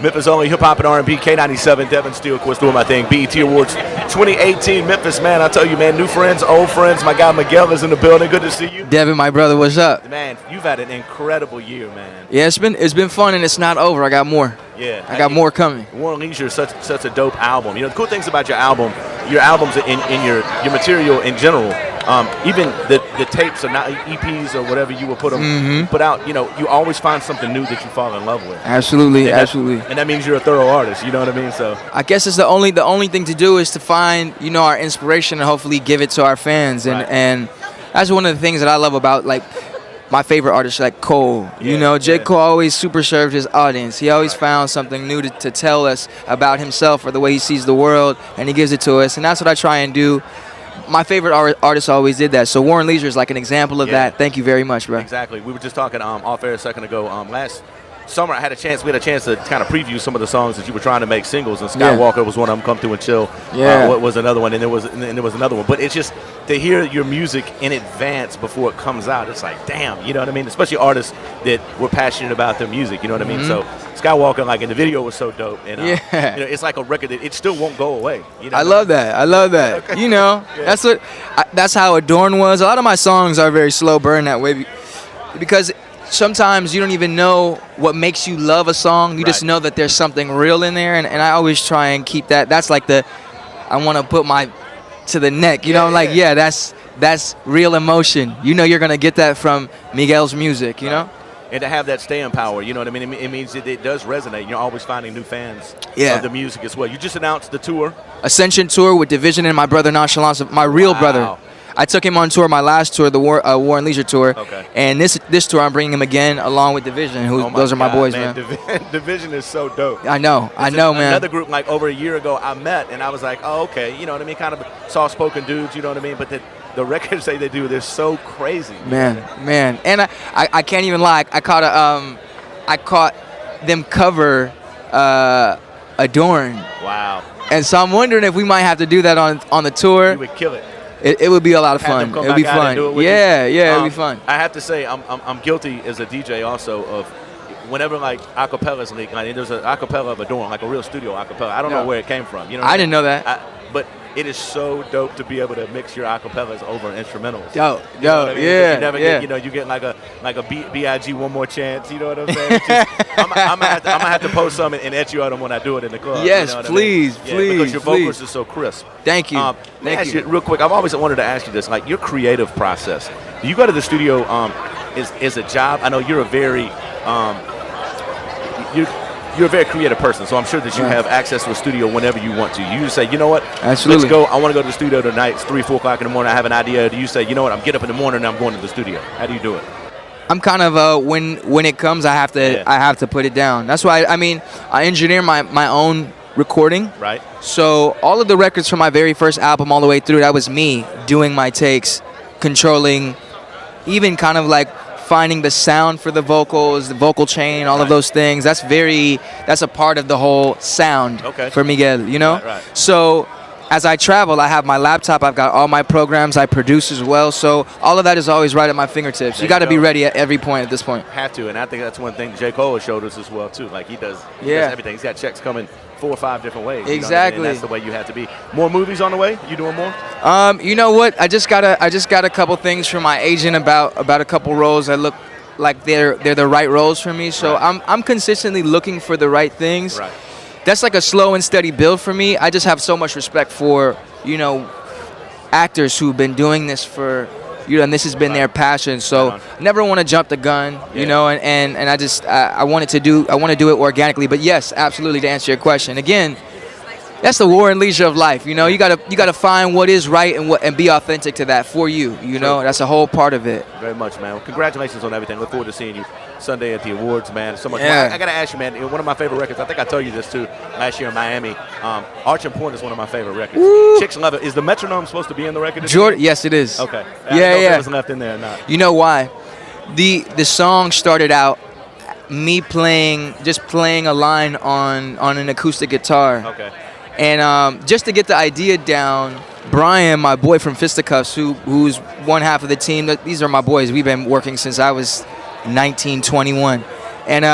Memphis only hip hop and R&B. K97, Devin Steel, of course, doing my thing. BET Awards 2018, Memphis, man. I tell you, man, new friends, old friends. My guy Miguel is in the building. Good to see you. Devin, my brother, what's up? Man, you've had an incredible year, man. Yeah, it's been fun, and it's not over. I got more. Yeah, I got more coming. War and Leisure is such a dope album. You know, the cool things about your albums in your material in general. Even the tapes or not EPs or whatever you will put them put out, you know, you always find something new that you fall in love with. Absolutely, absolutely. And that means you're a thorough artist. You know what I mean? So I guess it's the only thing to do is to find, you know, our inspiration and hopefully give it to our fans. And that's one of the things that I love about, like, my favorite artists like Cole. You know, J. Cole always super served his audience. He always found something new to tell us about himself or the way he sees the world, and he gives it to us. And that's what I try and do. My favorite artists always did that. So War and Leisure is like an example of that. Thank you very much, bro. Exactly. We were just talking off air a second ago. Last summer, we had a chance to kind of preview some of the songs that you were trying to make singles, and Skywalker was one of them. Come Through and Chill. What was another one, and there was another one. But it's just to hear your music in advance before it comes out. It's like, damn, you know what I mean? Especially artists that were passionate about their music. You know what I mean? So Skywalker, like in the video, was so dope, and you know, it's like a record that it still won't go away. You know I love that. Okay. You know, that's how Adorn was. A lot of my songs are very slow burn that way because sometimes you don't even know what makes you love a song. You just know that there's something real in there, and I always try and keep that. That's like I want to put my to the neck. You know, like that's real emotion. You know, you're gonna get that from Miguel's music. You know. And to have that staying power, you know what I mean? It means that it does resonate. You're always finding new fans of the music as well. You just announced the tour. Ascension Tour with Division and my brother Nonchalance, my real brother. I took him on tour, my last tour, the War and Leisure tour. Okay. And this tour, I'm bringing him again along with Division. Those are my boys, man. Division is so dope. I know, man. Another group like over a year ago I met, and I was like, oh, okay, you know what I mean? Kind of soft-spoken dudes, you know what I mean? But the records they're so crazy. Man. And I can't even lie. I caught them cover Adorn. Wow. And so I'm wondering if we might have to do that on the tour. You would kill it. It would be a lot of fun. It would be fun. It'd be fun. I have to say, I'm guilty as a DJ also of whenever like acapellas leak. Like there's an acapella of Adorn, like a real studio acapella. I don't know where it came from. You know, I didn't know that. But it is so dope to be able to mix your acapellas over instrumentals. Dope. You never get, you know, you get like a B.I.G. One More Chance. You know what I'm saying? I'm gonna have to post some and etch you out when I do it in the club. Yes, you know please. Because your vocals are so crisp. Thank you. Thank you. Real quick, I've always wanted to ask you this, like your creative process. Do you go to the studio is a job? I know you're a very you're a very creative person, so I'm sure that you have access to a studio whenever you want to. You just say, you know what, Absolutely. Let's go. I want to go to the studio tonight. It's 3, 4 o'clock in the morning. I have an idea. Do you say, you know what, I'm getting up in the morning and I'm going to the studio? How do you do it? I'm kind of when it comes, I have to put it down. That's why I engineer my own recording. Right. So all of the records from my very first album all the way through, that was me doing my takes, controlling, even kind of like finding the sound for the vocals, the vocal chain, all of those things. That's a part of the whole sound for Miguel, you know? Right. So as I travel, I have my laptop, I've got all my programs, I produce as well. So all of that is always right at my fingertips. You got to be ready at every point at this point. Have to, and I think that's one thing J. Cole has showed us as well too. Like he does everything. He's got checks coming 4 or 5 different ways. Exactly. You know what I mean? That's the way you have to be. More movies on the way? You doing more? You know what? I just got a couple things from my agent about a couple roles that look like they're the right roles for me. So I'm consistently looking for the right things. Right. That's like a slow and steady build for me. I just have so much respect for, you know, actors who've been doing this for, you know, and this has been their passion. So never want to jump the gun, you know, and I want to do it organically. But yes, absolutely, to answer your question. Again, that's the war and leisure of life. You know, you gotta find what is right and be authentic to that for you. You know, that's a whole part of it. Very much, man. Well, congratulations on everything. Look forward to seeing you Sunday at the awards, man. So much. Yeah. I gotta ask you, man. One of my favorite records. I think I told you this too last year in Miami. Arch and Point is one of my favorite records. Woo. Chicks love it. Is the metronome supposed to be in the record? Jordan, yes, it is. Okay. Yeah. It was left in there or not. You know why? The song started out me playing a line on an acoustic guitar. Okay. And just to get the idea down, Brian, my boy from Fisticuffs, who's one half of the team, these are my boys. We've been working since I was 19, 21. And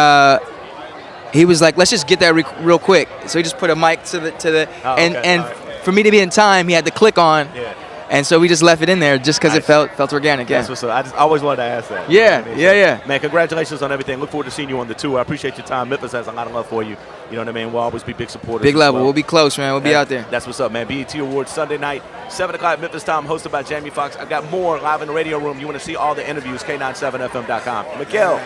he was like, let's just get that real quick. So he just put a mic to the and for me to be in time, he had to click on. Yeah. And so we just left it in there just because it felt organic. Yeah. That's what's up. I always wanted to ask that. Yeah, you know what I mean? yeah. Man, congratulations on everything. Look forward to seeing you on the tour. I appreciate your time. Memphis has a lot of love for you. You know what I mean? We'll always be big supporters. Big level. Well. We'll be close, man. We'll be out there. That's what's up, man. BET Awards Sunday night, 7 o'clock Memphis time, hosted by Jamie Foxx. I got more live in the radio room. You want to see all the interviews, K97FM.com. Miguel.